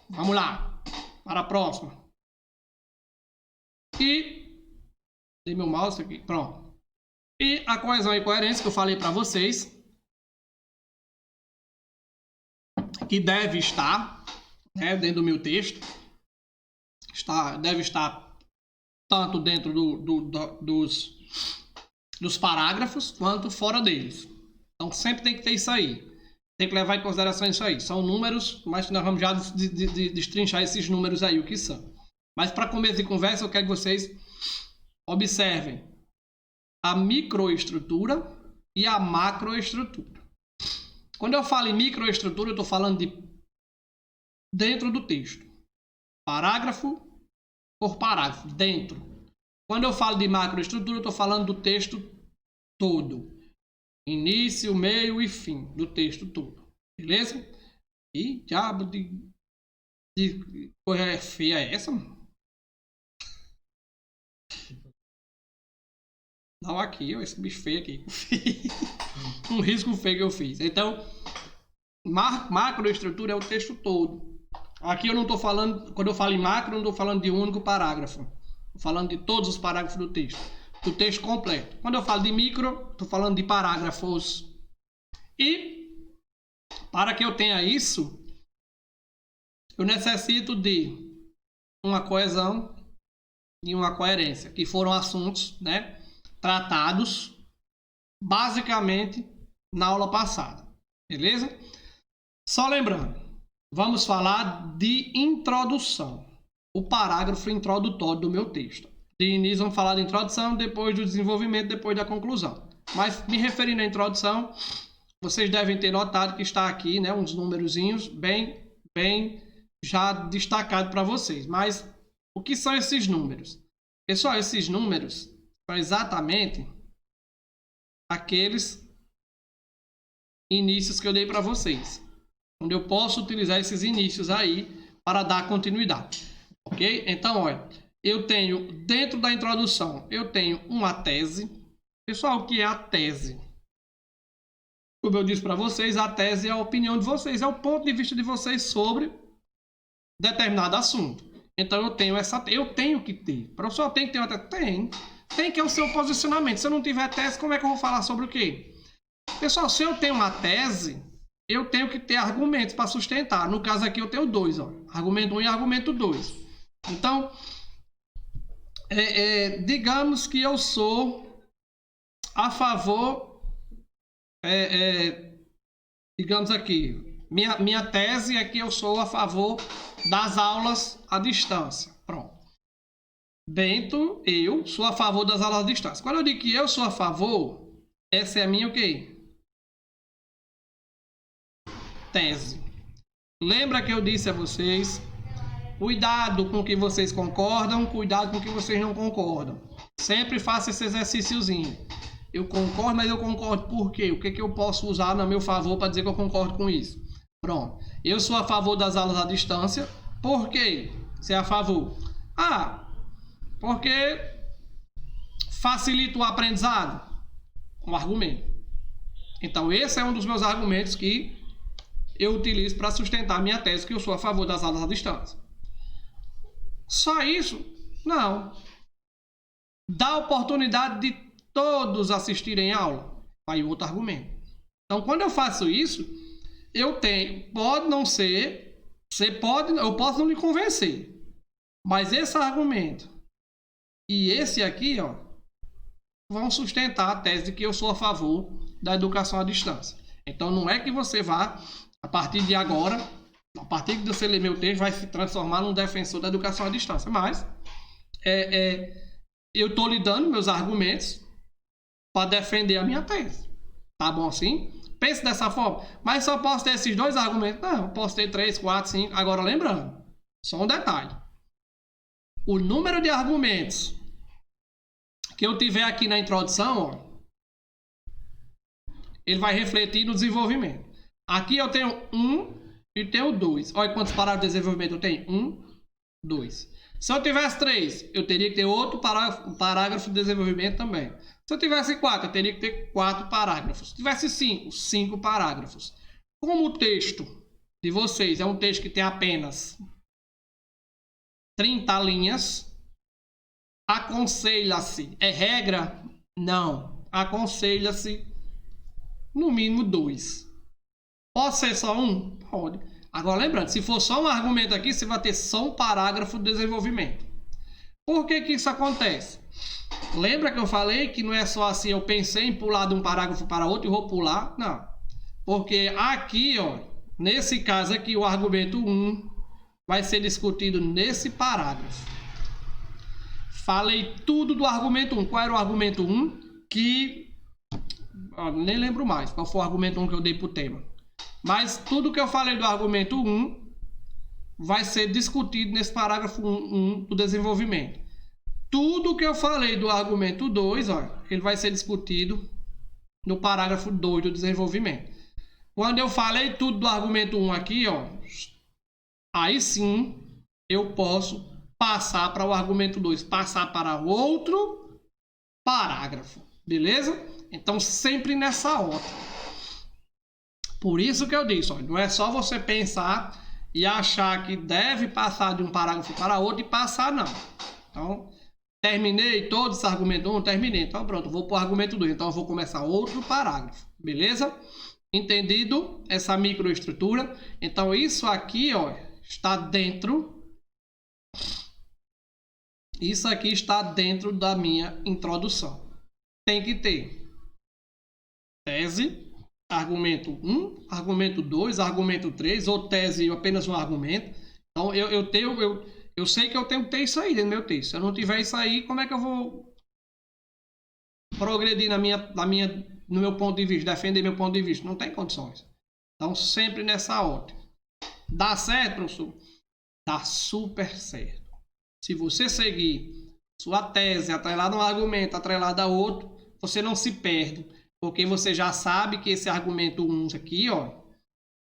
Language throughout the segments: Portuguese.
Vamos lá. Para a próxima. E... Dei meu mouse aqui. Pronto. E a coesão e coerência que eu falei para vocês. Que deve estar, né, dentro do meu texto. Deve estar tanto dentro dos parágrafos quanto fora deles. Então sempre tem que ter isso aí. Tem que levar em consideração isso aí. São números, mas nós vamos já destrinchar esses números aí, o que são. Mas para começo de conversa, eu quero que vocês observem a microestrutura e a macroestrutura. Quando eu falo em microestrutura, eu estou falando de dentro do texto. Parágrafo por parágrafo, dentro. Quando eu falo de macroestrutura, eu estou falando do texto todo. Início, meio e fim do texto todo. Beleza? E diabo de coisa feia é essa, mano? Não, aqui, ó, esse bicho feio aqui. Um risco feio que eu fiz. Então, macroestrutura é o texto todo. Aqui eu não estou falando, quando eu falo em macro, eu não estou falando de um único parágrafo. Estou falando de todos os parágrafos do texto. Do texto completo. Quando eu falo de micro, estou falando de parágrafos. E, para que eu tenha isso, eu necessito de uma coesão e uma coerência, que foram assuntos, né, tratados basicamente na aula passada. Beleza? Só lembrando, vamos falar de introdução. O parágrafo introdutório do meu texto. De início vamos falar de introdução, depois do desenvolvimento, depois da conclusão. Mas me referindo à introdução, vocês devem ter notado que está aqui, né, uns númerozinhos bem já destacados para vocês. Mas o que são esses números? Pessoal, esses números são exatamente aqueles inícios que eu dei para vocês. Onde eu posso utilizar esses inícios aí para dar continuidade. Ok? Então, olha, eu tenho, dentro da introdução, eu tenho uma tese. Pessoal, o que é a tese? Como eu disse para vocês, a tese é a opinião de vocês, é o ponto de vista de vocês sobre determinado assunto. Então, eu tenho que ter. O professor tem que ter uma tese? Tem que é o seu posicionamento. Se eu não tiver tese, como é que eu vou falar sobre o quê? Pessoal, se eu tenho uma tese, eu tenho que ter argumentos para sustentar. No caso aqui eu tenho dois, ó, argumento 1 e argumento 2. Então, digamos que eu sou a favor, digamos aqui, minha tese é que eu sou a favor das aulas à distância. Pronto. Bento, eu sou a favor das aulas à distância. Quando eu digo que eu sou a favor, essa é a minha o quê? Tese. Lembra que eu disse a vocês, cuidado com o que vocês concordam, cuidado com o que vocês não concordam. Sempre faça esse exercíciozinho. Eu concordo, mas eu concordo por quê? O que eu posso usar no meu favor para dizer que eu concordo com isso? Pronto. Eu sou a favor das aulas à distância. Por quê? Você é a favor? Porque facilita o aprendizado. Um argumento. Então, esse é um dos meus argumentos que eu utilizo para sustentar a minha tese, que eu sou a favor das aulas à distância. Só isso? Não. Dá oportunidade de todos assistirem a aula. Aí outro argumento. Então, quando eu faço isso, eu tenho, pode não ser, eu posso não lhe convencer, mas esse argumento e esse aqui, ó, vão sustentar a tese de que eu sou a favor da educação à distância. Então, não é que você vá, a partir de agora, a partir de você ler meu texto, vai se transformar num defensor da educação à distância. Mas, eu estou lhe dando meus argumentos para defender a minha tese. Tá bom assim? Pense dessa forma. Mas só posso ter esses dois argumentos? Não, posso ter 3, 4, 5. Agora, lembrando, só um detalhe. O número de argumentos que eu tiver aqui na introdução, ó, ele vai refletir no desenvolvimento. Aqui eu tenho 1 e tenho 2. Olha quantos parágrafos de desenvolvimento eu tenho. 1, 2. Se eu tivesse 3, eu teria que ter outro parágrafo de desenvolvimento também. Se eu tivesse 4, eu teria que ter 4 parágrafos. Se tivesse 5, 5 parágrafos. Como o texto de vocês é um texto que tem apenas 30 linhas. Aconselha-se. É regra? Não. Aconselha-se no mínimo 2. Pode ser só um? Pode. Agora lembrando, se for só um argumento aqui, você vai ter só um parágrafo de desenvolvimento. Por que que isso acontece? Lembra que eu falei que não é só assim, eu pensei em pular de um parágrafo para outro e vou pular? Não. Porque aqui, ó, nesse caso aqui, o argumento 1 vai ser discutido nesse parágrafo. Falei tudo do argumento 1. Qual era o argumento 1? Nem lembro mais qual foi o argumento 1 que eu dei para o tema. Mas tudo que eu falei do argumento 1 vai ser discutido nesse parágrafo 1 do desenvolvimento. Tudo que eu falei do argumento 2, ó, ele vai ser discutido no parágrafo 2 do desenvolvimento. Quando eu falei tudo do argumento 1 aqui, ó, aí sim eu posso passar para o argumento 2, passar para outro parágrafo, beleza? Então sempre nessa ordem. Por isso que eu disse, ó, não é só você pensar e achar que deve passar de um parágrafo para outro e passar, não. Então, terminei todo esse argumento 1, terminei. Então pronto, vou para o argumento 2. Então eu vou começar outro parágrafo, beleza? Entendido essa microestrutura? Então isso aqui, ó, está dentro... Isso aqui está dentro da minha introdução. Tem que ter tese, argumento 1, argumento 2, argumento 3, ou tese apenas um argumento. Então eu sei que eu tenho que ter isso aí dentro do meu texto. Se eu não tiver isso aí, como é que eu vou progredir no meu ponto de vista, defender meu ponto de vista? Não tem condições. Então sempre nessa ordem. Dá certo, professor? Dá super certo. Se você seguir sua tese atrelada a um argumento, atrelada a outro, você não se perde. Porque você já sabe que esse argumento 1 aqui, ó,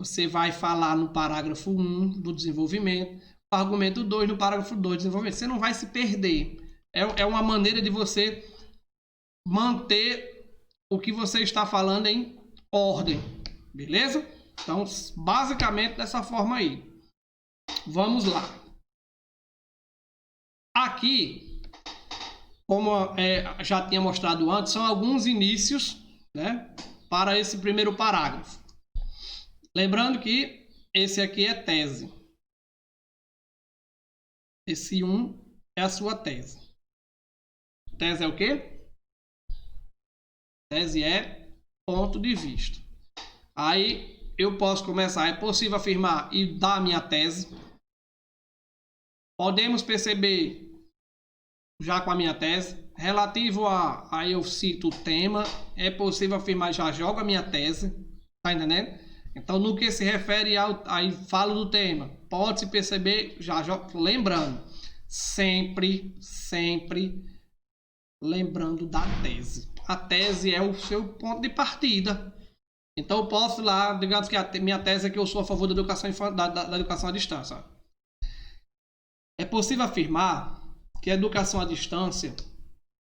você vai falar no parágrafo 1 do desenvolvimento, o argumento 2 no parágrafo 2 do desenvolvimento. Você não vai se perder. É uma maneira de você manter o que você está falando em ordem. Beleza? Então, basicamente dessa forma aí. Vamos lá. Aqui, como já tinha mostrado antes, são alguns inícios, né, para esse primeiro parágrafo. Lembrando que esse aqui é tese. Esse 1 é a sua tese. Tese é o quê? Tese é ponto de vista. Aí eu posso começar, é possível afirmar e dar a minha tese. Podemos perceber, já com a minha tese, relativo aí eu cito o tema, é possível afirmar, já jogo a minha tese, tá entendendo? Então, no que se refere aí falo do tema, pode-se perceber, já jogo, lembrando, sempre lembrando da tese. A tese é o seu ponto de partida. Então, eu posso lá, digamos que a minha tese é que eu sou a favor da educação, da educação à distância. É possível afirmar que a educação à distância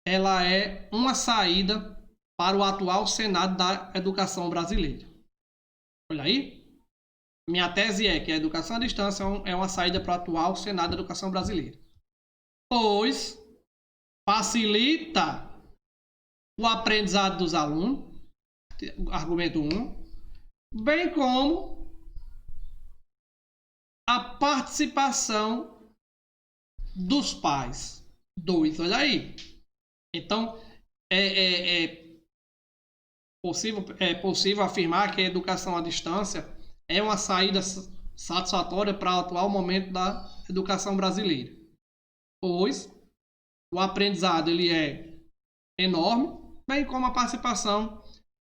ela é uma saída para o atual cenário da educação brasileira. Olha aí. Minha tese é que a educação à distância é uma saída para o atual cenário da educação brasileira. Pois facilita o aprendizado dos alunos, argumento 1, bem como a participação dos pais. 2, olha aí. Então, é possível afirmar que a educação à distância é uma saída satisfatória para o atual momento da educação brasileira. Pois o aprendizado ele é enorme, bem como a participação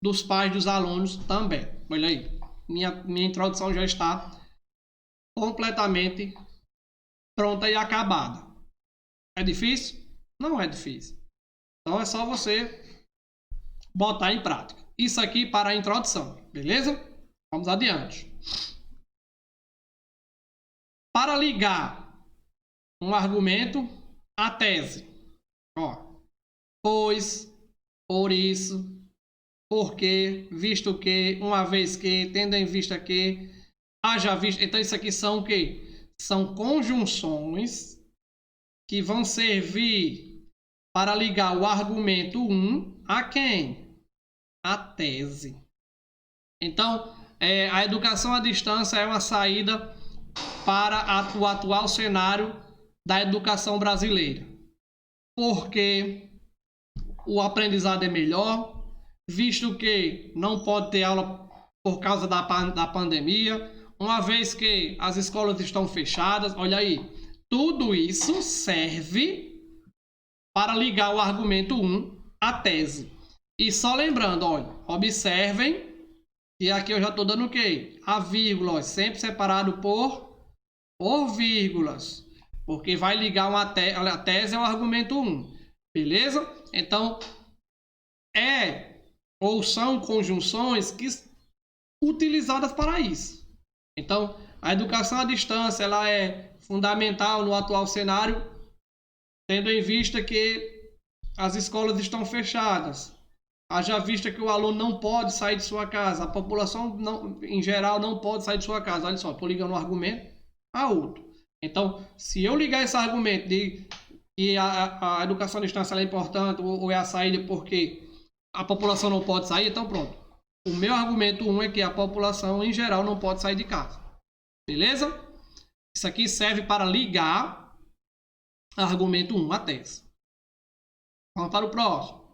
dos pais dos alunos também. Olha aí, minha introdução já está completamente pronta e acabada. É difícil? Não é difícil. Então é só você botar em prática. Isso aqui para a introdução, beleza? Vamos adiante. Para ligar um argumento à tese. Ó, pois, por isso, porque, visto que, uma vez que, tendo em vista que, haja visto. Então isso aqui são o quê? São conjunções que vão servir para ligar o argumento 1 a quem? A tese. Então, a educação à distância é uma saída para o atual cenário da educação brasileira. Porque o aprendizado é melhor, visto que não pode ter aula por causa da pandemia, uma vez que as escolas estão fechadas. Olha aí, tudo isso serve para ligar o argumento 1 à tese. E só lembrando, olha, observem que aqui eu já estou dando o quê? A vírgula, sempre separado por vírgulas, porque vai ligar a tese ao argumento 1, beleza? Então, ou são conjunções utilizadas para isso. Então, a educação à distância ela é fundamental no atual cenário, tendo em vista que as escolas estão fechadas. Haja vista que o aluno não pode sair de sua casa, a população em geral não pode sair de sua casa. Olha só, estou ligando um argumento a outro. Então, se eu ligar esse argumento de que a educação à distância é importante ou é a saída porque a população não pode sair, então pronto. O meu argumento 1 é que a população em geral não pode sair de casa. Beleza? Isso aqui serve para ligar argumento 1 à tese. Vamos para o próximo.